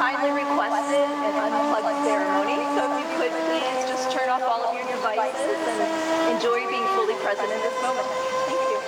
kindly requested an unplugged ceremony, so if you could please just turn off all of your devices and enjoy being fully present in this moment. Thank you.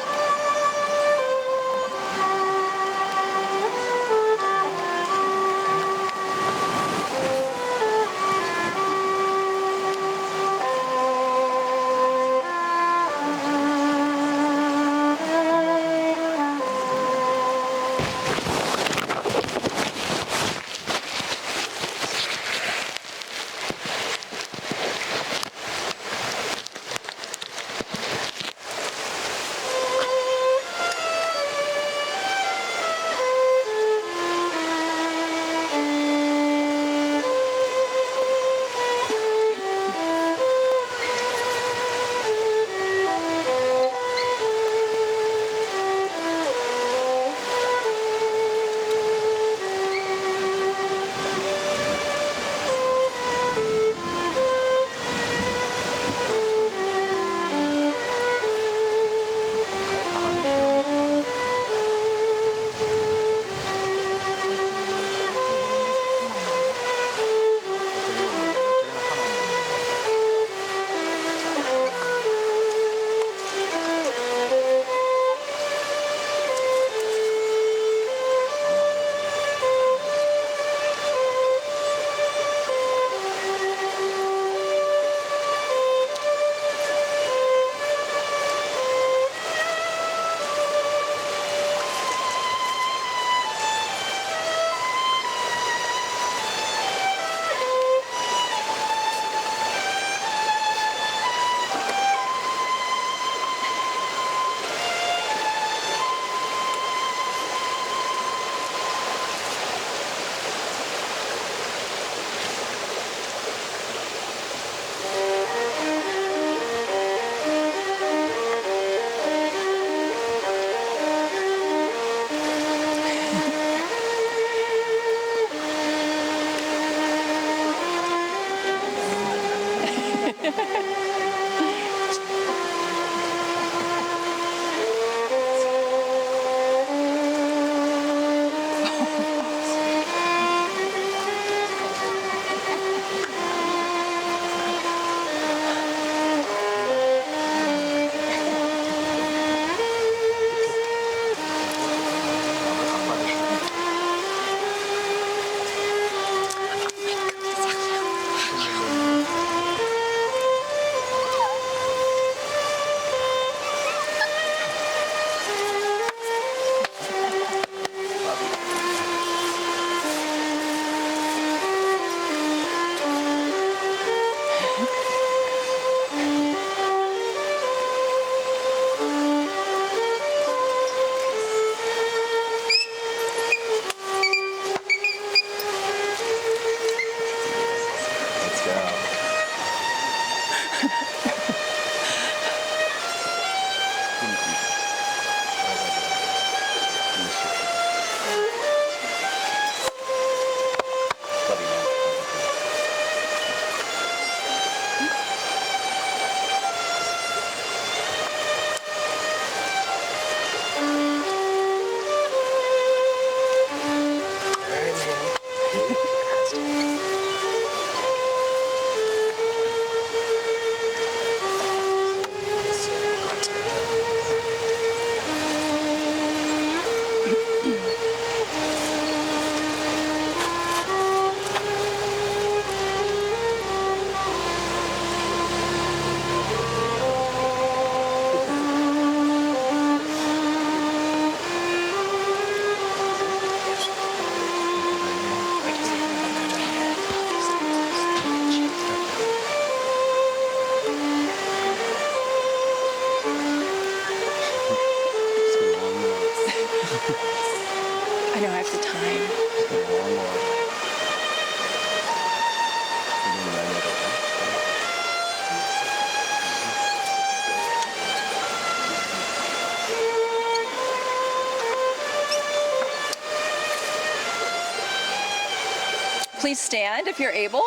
I know I have the time. Please stand if you're able.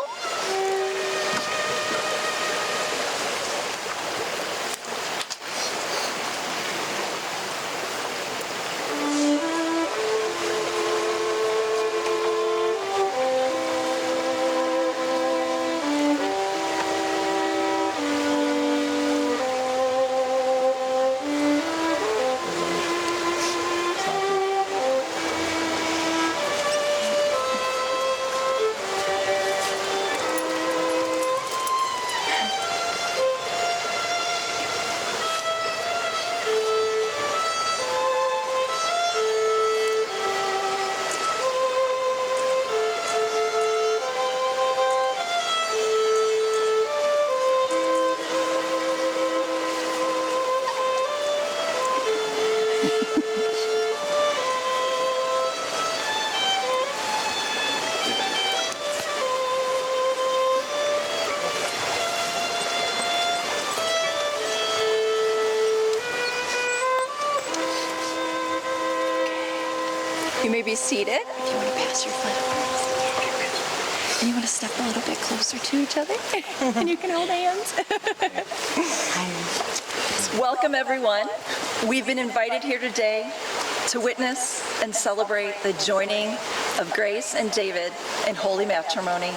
You may be seated. If you want to pass your foot over. And you want to step a little bit closer to each other. And you can hold hands. Welcome, everyone. We've been invited here today to witness and celebrate the joining of Grace and David in holy matrimony.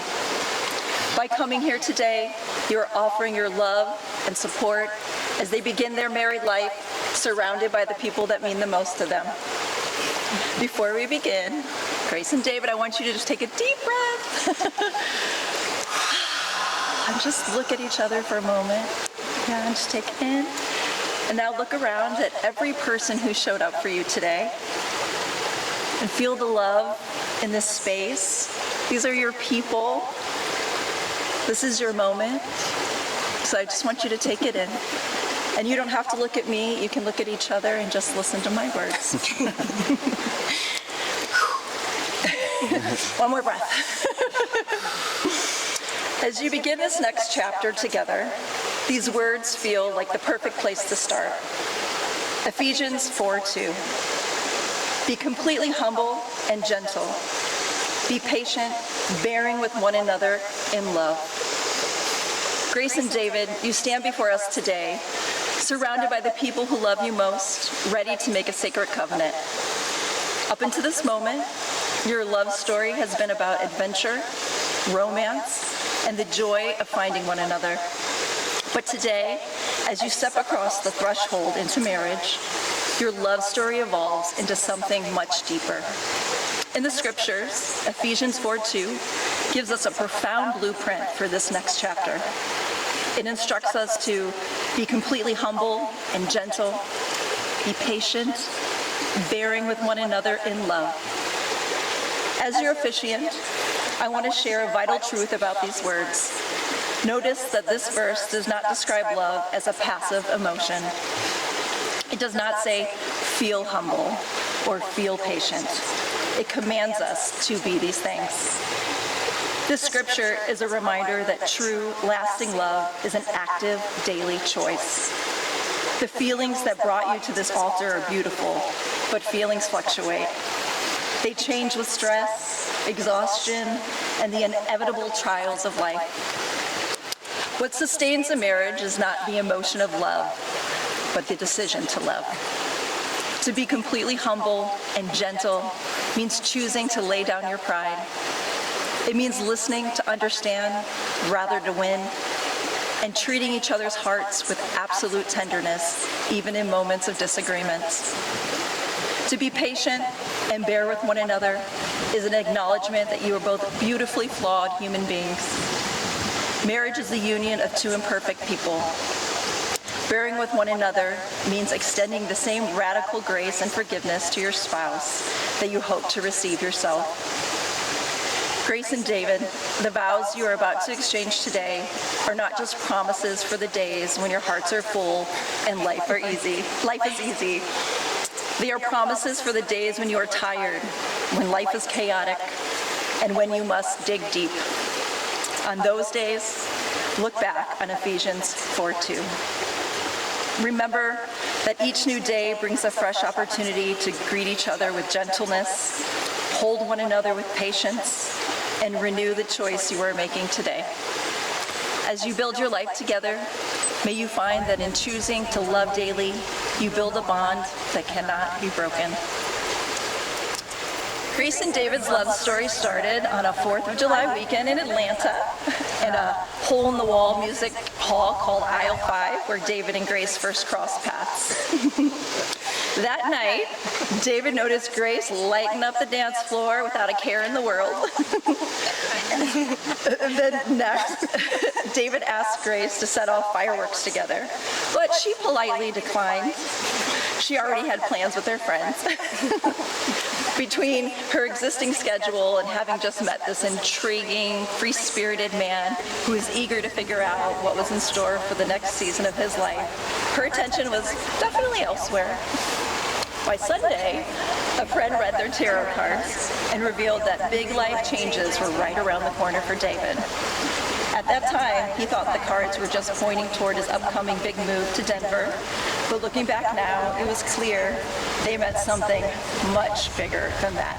By coming here today, you are offering your love and support as they begin their married life, surrounded by the people that mean the most to them. Before we begin, Grace and David, I want you to just take a deep breath. And just look at each other for a moment. Yeah, and just take it in. And now look around at every person who showed up for you today. And feel the love in this space. These are your people. This is your moment. So I just want you to take it in. And you don't have to look at me. You can look at each other and just listen to my words. One more breath. As you begin this next chapter together, these words feel like the perfect place to start. Ephesians 4:2. Be completely humble and gentle. Be patient, bearing with one another in love. Grace and David, you stand before us today, surrounded by the people who love you most, ready to make a sacred covenant. Up until this moment, your love story has been about adventure, romance, and the joy of finding one another. But today, as you step across the threshold into marriage, your love story evolves into something much deeper. In the scriptures, Ephesians 4:2 gives us a profound blueprint for this next chapter. It instructs us to be completely humble and gentle, be patient, bearing with one another in love. As your officiant, I want to share a vital truth about these words. Notice that this verse does not describe love as a passive emotion. It does not say, feel humble or feel patient. It commands us to be these things. This scripture is a reminder that true, lasting love is an active, daily choice. The feelings that brought you to this altar are beautiful, but feelings fluctuate. They change with stress, exhaustion, and the inevitable trials of life. What sustains a marriage is not the emotion of love, but the decision to love. To be completely humble and gentle means choosing to lay down your pride. It means listening to understand rather to win, and treating each other's hearts with absolute tenderness, even in moments of disagreements. To be patient and bear with one another is an acknowledgement that you are both beautifully flawed human beings. Marriage is the union of two imperfect people. Bearing with one another means extending the same radical grace and forgiveness to your spouse that you hope to receive yourself. Grace and David, the vows you are about to exchange today are not just promises for the days when your hearts are full and life is easy. They are promises for the days when you are tired, when life is chaotic, and when you must dig deep. On those days, look back on Ephesians 4:2. Remember that each new day brings a fresh opportunity to greet each other with gentleness, hold one another with patience, and renew the choice you are making today. As you build your life together, may you find that in choosing to love daily, you build a bond that cannot be broken. Grace and David's love story started on a 4th of July weekend in Atlanta in a hole-in-the-wall music hall called Aisle 5, where David and Grace first crossed paths. That night, David noticed Grace lighting up the dance floor without a care in the world. And then next, David asked Grace to set off fireworks together, but she politely declined. She already had plans with her friends. Between her existing schedule and having just met this intriguing, free-spirited man who was eager to figure out what was in store for the next season of his life, her attention was definitely elsewhere. By Sunday, a friend read their tarot cards and revealed that big life changes were right around the corner for David. At that time, he thought the cards were just pointing toward his upcoming big move to Denver, But looking back now, it was clear they meant something much bigger than that.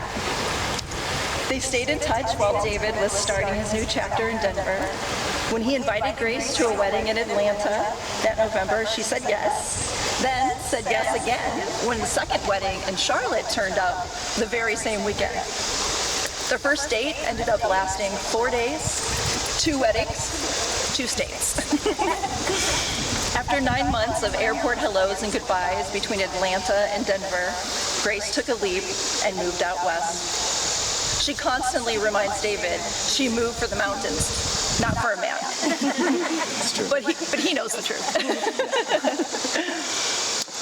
They stayed in touch while David was starting his new chapter in Denver. When he invited Grace to a wedding in Atlanta that November, she said yes, then said yes again when the second wedding in Charlotte turned up the very same weekend. Their first date ended up lasting 4 days, 2 weddings, 2 states. After 9 months of airport hellos and goodbyes between Atlanta and Denver, Grace took a leap and moved out west. She constantly reminds David she moved for the mountains, not for a man. But he knows the truth.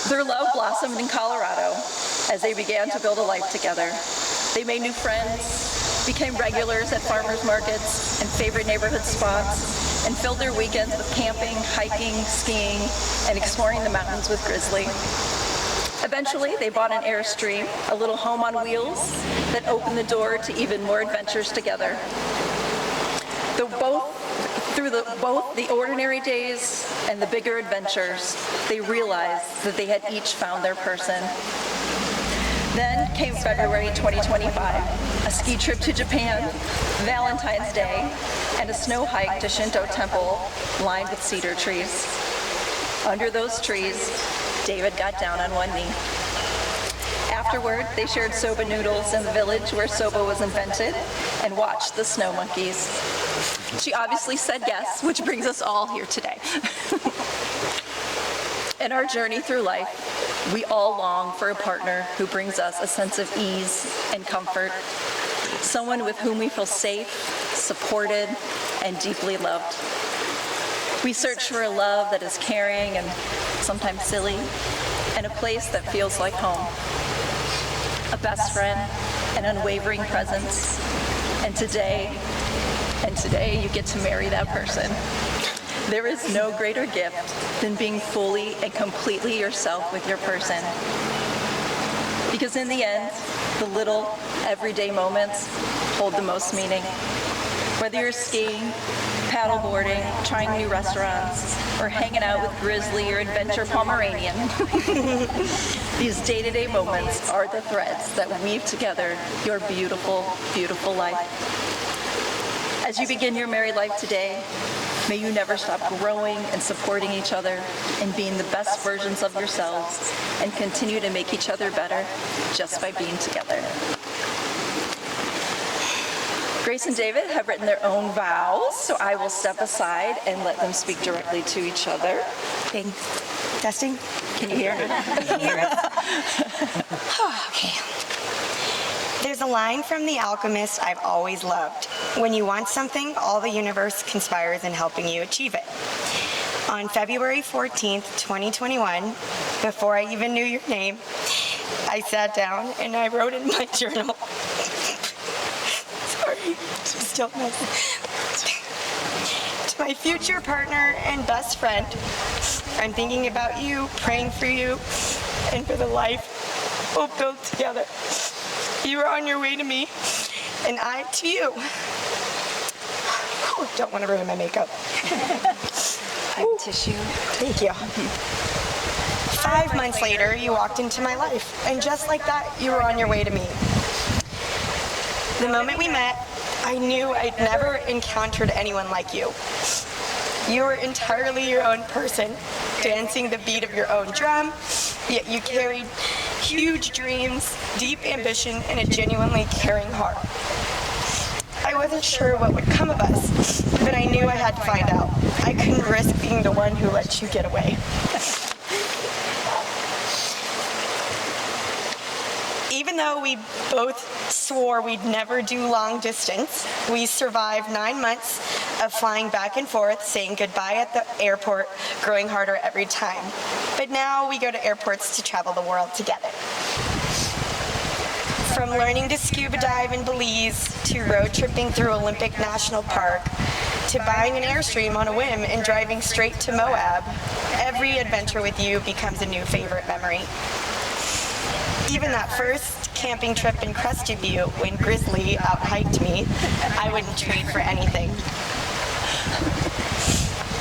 Their love blossomed in Colorado as they began to build a life together. They made new friends, became regulars at farmers markets and favorite neighborhood spots, and filled their weekends with camping, hiking, skiing, and exploring the mountains with Grizzly. Eventually, they bought an Airstream, a little home on wheels that opened the door to even more adventures together. Through both the ordinary days and the bigger adventures, they realized that they had each found their person. Then came February 2025, a ski trip to Japan, Valentine's Day, and a snow hike to Shinto temple lined with cedar trees. Under those trees, David got down on one knee. Afterward, they shared soba noodles in the village where soba was invented and watched the snow monkeys. She obviously said yes, which brings us all here today. In our journey through life, we all long for a partner who brings us a sense of ease and comfort, someone with whom we feel safe, supported, and deeply loved. We search for a love that is caring and sometimes silly, and a place that feels like home. A best friend, an unwavering presence, and today you get to marry that person. There is no greater gift than being fully and completely yourself with your person. Because in the end, the little everyday moments hold the most meaning. Whether you're skiing, paddleboarding, trying new restaurants, or hanging out with Grizzly or Adventure Pomeranian, these day-to-day moments are the threads that weave together your beautiful, beautiful life. As you begin your married life today, may you never stop growing and supporting each other and being the best versions of yourselves, and continue to make each other better just by being together. Grace and David have written their own vows, so I will step aside and let them speak directly to each other. Bing. Testing? Can you hear me? Can you hear us? Okay. There's a line from The Alchemist I've always loved. When you want something, all the universe conspires in helping you achieve it. On February 14th, 2021, before I even knew your name, I sat down and I wrote in my journal. Sorry, still messy. To my future partner and best friend, I'm thinking about you, praying for you, and for the life we'll build together. You are on your way to me, and I to you. Oh, don't want to ruin my makeup. I have tissue. Thank you. 5 months later, you walked into my life, and just like that, you were on your way to me. The moment we met, I knew I'd never encountered anyone like you. You were entirely your own person, dancing the beat of your own drum, yet you carried huge dreams, deep ambition, and a genuinely caring heart. I wasn't sure what would come of us, but I knew I had to find out. I couldn't risk being the one who lets you get away. Even though we both swore we'd never do long distance, we survived 9 months of flying back and forth, saying goodbye at the airport, growing harder every time. But now we go to airports to travel the world together. From learning to scuba dive in Belize, to road tripping through Olympic National Park, to buying an Airstream on a whim and driving straight to Moab, every adventure with you becomes a new favorite memory. Even that first camping trip in Crested Butte when Grizzly out-hiked me, I wouldn't trade for anything.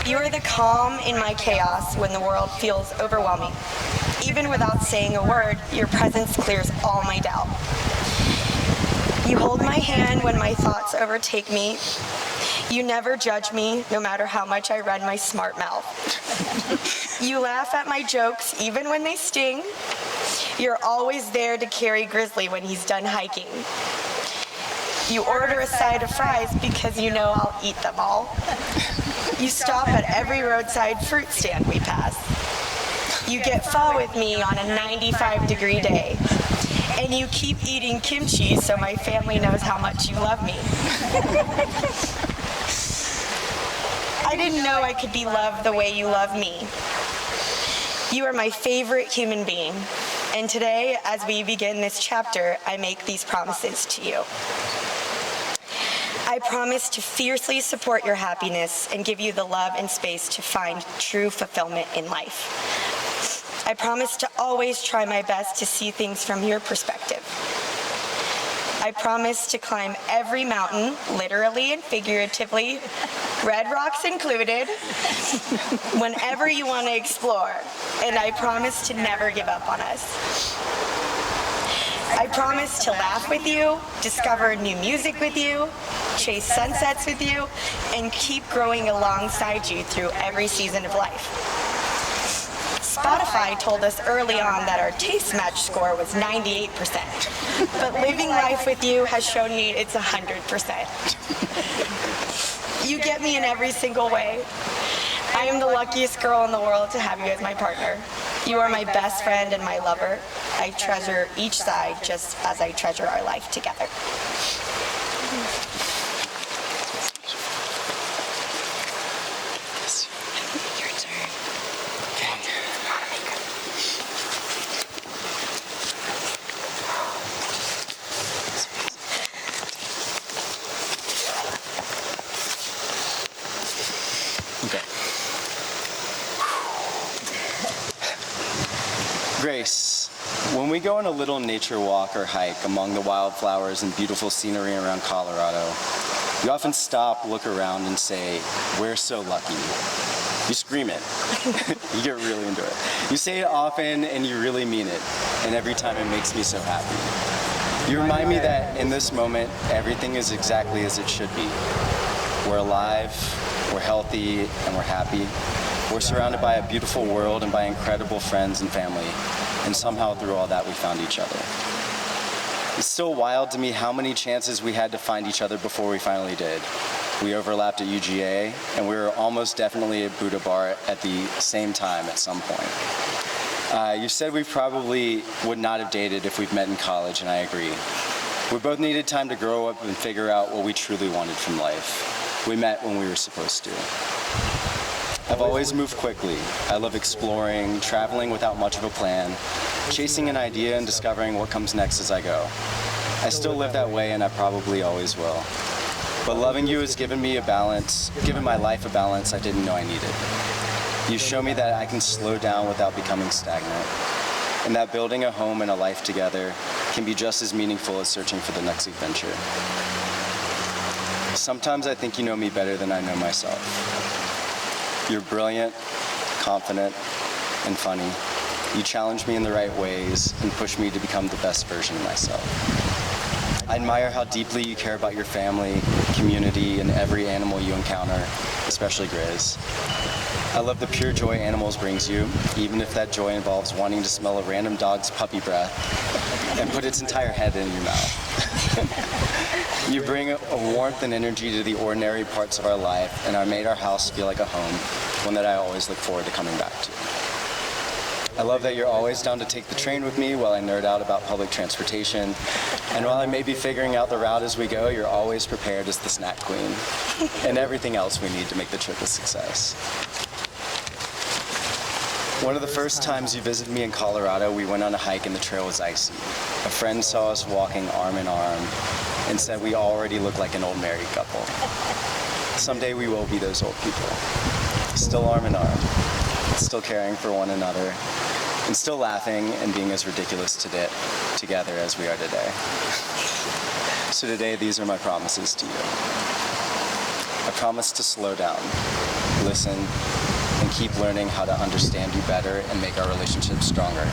You are the calm in my chaos when the world feels overwhelming. Even without saying a word, your presence clears all my doubt. You hold my hand when my thoughts overtake me. You never judge me, no matter how much I run my smart mouth. You laugh at my jokes, even when they sting. You're always there to carry Grizzly when he's done hiking. You order a side of fries because you know I'll eat them all. You stop at every roadside fruit stand we pass. You get pho with me on a 95-degree day. And you keep eating kimchi so my family knows how much you love me. I didn't know I could be loved the way you love me. You are my favorite human being. And today, as we begin this chapter, I make these promises to you. I promise to fiercely support your happiness and give you the love and space to find true fulfillment in life. I promise to always try my best to see things from your perspective. I promise to climb every mountain, literally and figuratively, red rocks included, whenever you want to explore. And I promise to never give up on us. I promise to laugh with you, discover new music with you, chase sunsets with you, and keep growing alongside you through every season of life. Spotify told us early on that our taste match score was 98%, but living life with you has shown me it's 100%. You get me in every single way. I am the luckiest girl in the world to have you as my partner. You are my best friend and my lover. I treasure each side just as I treasure our life together. Your turn. Okay. Grace, when we go on a little nature walk or hike among the wildflowers and beautiful scenery around Colorado, you often stop, look around, and say, "We're so lucky." You scream it. You get really into it. You say it often, and you really mean it. And every time it makes me so happy. You remind me that in this moment, everything is exactly as it should be. We're alive, we're healthy, and we're happy. We're surrounded by a beautiful world and by incredible friends and family. And somehow through all that, we found each other. It's still wild to me how many chances we had to find each other before we finally did. We overlapped at UGA, and we were almost definitely at Buddha Bar at the same time at some point. You said we probably would not have dated if we'd met in college, and I agree. We both needed time to grow up and figure out what we truly wanted from life. We met when we were supposed to. I've always moved quickly. I love exploring, traveling without much of a plan, chasing an idea and discovering what comes next as I go. I still live that way, and I probably always will. But loving you has given me a balance, given my life a balance I didn't know I needed. You show me that I can slow down without becoming stagnant, and that building a home and a life together can be just as meaningful as searching for the next adventure. Sometimes I think you know me better than I know myself. You're brilliant, confident, and funny. You challenge me in the right ways and push me to become the best version of myself. I admire how deeply you care about your family, community, and every animal you encounter, especially Grizz. I love the pure joy animals brings you, even if that joy involves wanting to smell a random dog's puppy breath and put its entire head in your mouth. You bring a warmth and energy to the ordinary parts of our life and have made our house feel like a home, one that I always look forward to coming back to. I love that you're always down to take the train with me while I nerd out about public transportation. And while I may be figuring out the route as we go, you're always prepared as the snack queen and everything else we need to make the trip a success. One of the first times you visited me in Colorado, we went on a hike and the trail was icy. A friend saw us walking arm in arm and said we already look like an old married couple. Someday we will be those old people. Still arm in arm, still caring for one another, and still laughing and being as ridiculous together as we are today. So today, these are my promises to you. I promise to slow down, listen, and keep learning how to understand you better and make our relationship stronger.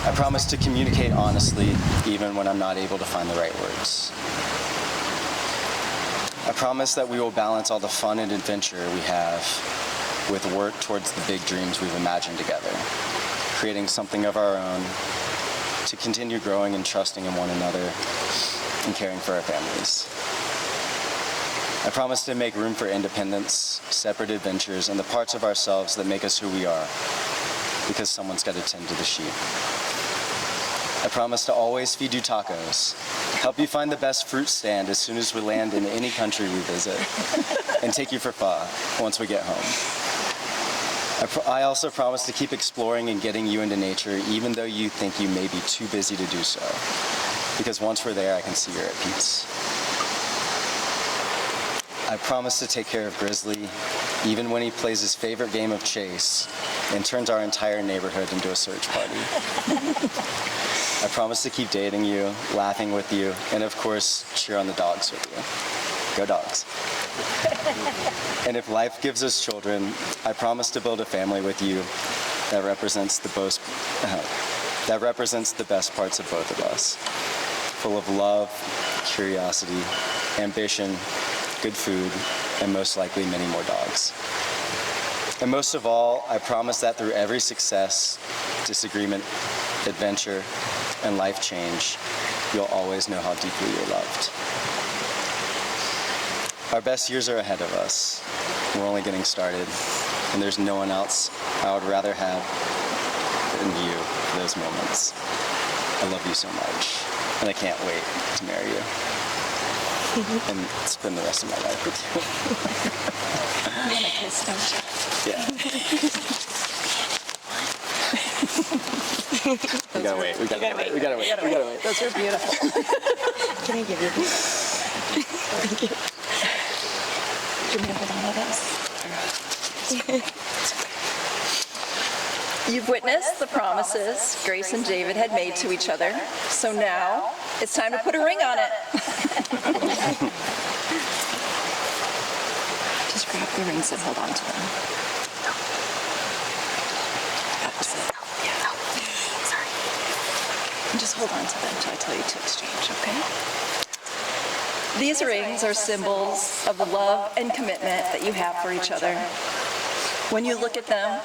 I promise to communicate honestly, even when I'm not able to find the right words. I promise that we will balance all the fun and adventure we have with work towards the big dreams we've imagined together, creating something of our own to continue growing and trusting in one another and caring for our families. I promise to make room for independence, separate adventures, and the parts of ourselves that make us who we are, because someone's got to tend to the sheep. I promise to always feed you tacos, help you find the best fruit stand as soon as we land in any country we visit, and take you for pho once we get home. I also promise to keep exploring and getting you into nature, even though you think you may be too busy to do so, because once we're there, I can see you're at peace. I promise to take care of Grizzly, even when he plays his favorite game of chase and turns our entire neighborhood into a search party. I promise to keep dating you, laughing with you, and of course, cheer on the dogs with you. Go dogs. And if life gives us children, I promise to build a family with you that represents the best parts of both of us. Full of love, curiosity, ambition, good food, and most likely many more dogs. And most of all, I promise that through every success, disagreement, adventure, and life change, you'll always know how deeply you're loved. Our best years are ahead of us. We're only getting started, and there's no one else I would rather have than you for those moments. I love you so much, and I can't wait to marry you and spend the rest of my life with you. You want a kiss, don't you? Yeah. We gotta wait. We gotta wait. Those are beautiful. Can I give you these? Thank you. Do you want me to hold on to this? You've witnessed the promises Grace and David had made to each other, so now it's time to put a ring on it. Just grab the rings and hold on to them. And just hold on to them until I tell you to exchange, okay? These rings are symbols of the love and commitment that you have for each other. When you look at them,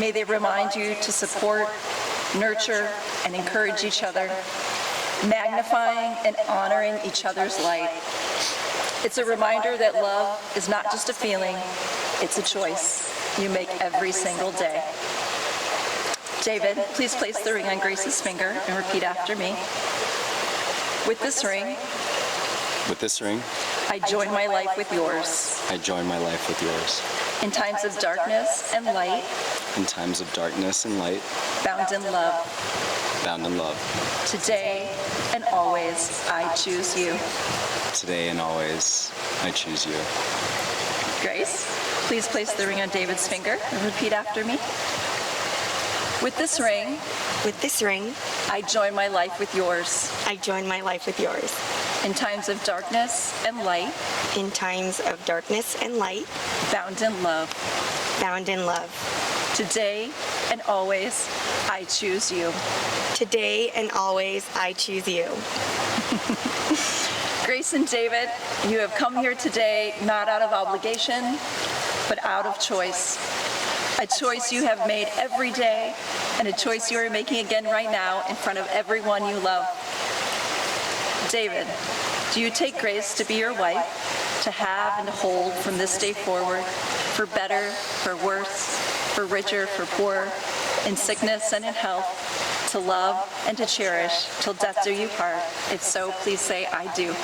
may they remind you to support, nurture, and encourage each other, magnifying and honoring each other's light. It's a reminder that love is not just a feeling, it's a choice you make every single day. David, please place the ring on Grace's finger and repeat after me. With this ring, I join my life with yours. I join my life with yours. In times of darkness and light, In times of darkness and light, bound in love, bound in love. today and always, I choose you. Today and always, I choose you. Grace, please place the ring on David's finger and repeat after me. With this ring, I join my life with yours. I join my life with yours. In times of darkness and light, In times of darkness and light, bound in love, bound in love. today and always, I choose you. Today and always, I choose you. Grace and David, you have come here today not out of obligation, but out of choice. A choice you have made every day, and a choice you are making again right now in front of everyone you love. David, do you take Grace to be your wife, to have and to hold from this day forward, for better, for worse, for richer, for poorer, in sickness and in health, to love and to cherish till death do you part? If so, please say, I do.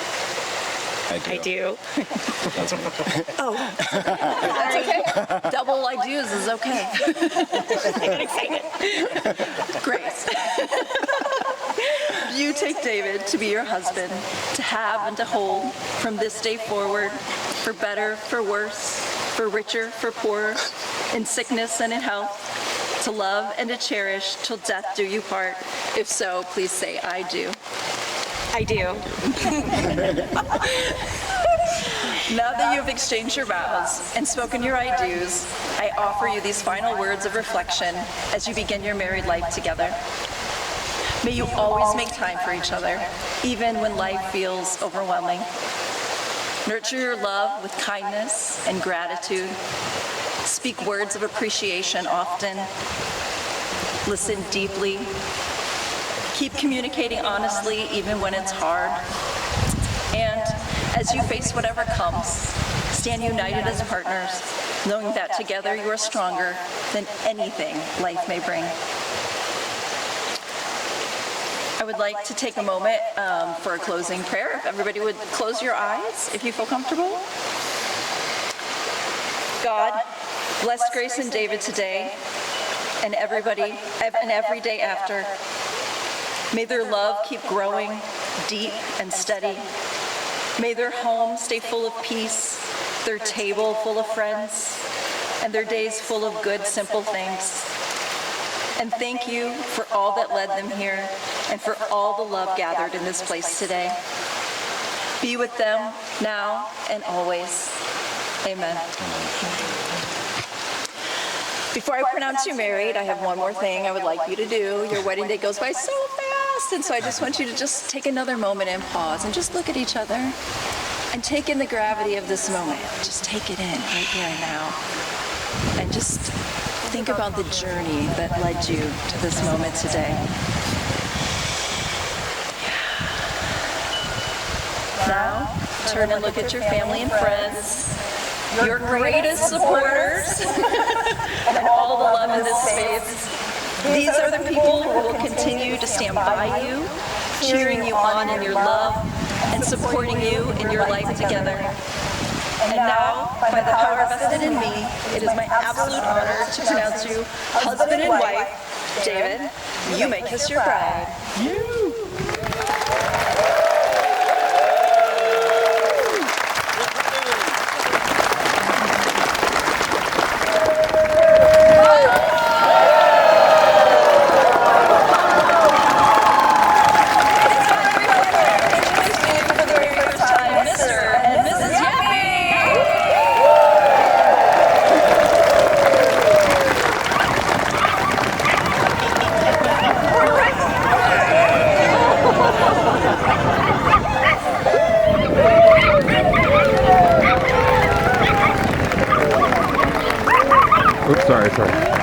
I do. That's me. Oh, That's okay. Double I do's is okay. I got excited. Grace. You take David to be your husband, to have and to hold from this day forward, for better, for worse, for richer, for poorer, in sickness and in health, to love and to cherish till death do you part. If so, please say, I do. I do. Now that you have exchanged your vows and spoken your I do's, I offer you these final words of reflection as you begin your married life together. May you always make time for each other, even when life feels overwhelming. Nurture your love with kindness and gratitude. Speak words of appreciation often. Listen deeply. Keep communicating honestly even when it's hard. And as you face whatever comes, stand united as partners, knowing that together you are stronger than anything life may bring. I would like to take a moment for a closing prayer. If everybody would close your eyes, if you feel comfortable. God, bless Grace and David today and every day after. May their love keep growing deep and steady. May their home stay full of peace, their table full of friends, and their days full of good, simple things. And thank you for all that led them here and for all the love gathered in this place today. Be with them now and always. Amen. Before I pronounce you married, I have one more thing I would like you to do. Your wedding day goes by so fast, and so I just want you to just take another moment and pause and just look at each other and take in the gravity of this moment. Just take it in right here and now. And just think about the journey that led you to this moment today. Now, turn and look at your family and friends, your greatest supporters, and all the love in this space. These are the people who will continue to stand by you, cheering you on in your love, and supporting you in your life together. And now, by the power vested in me, it is my absolute honor to pronounce you husband and wife. David, you may kiss your bride. Oops, sorry.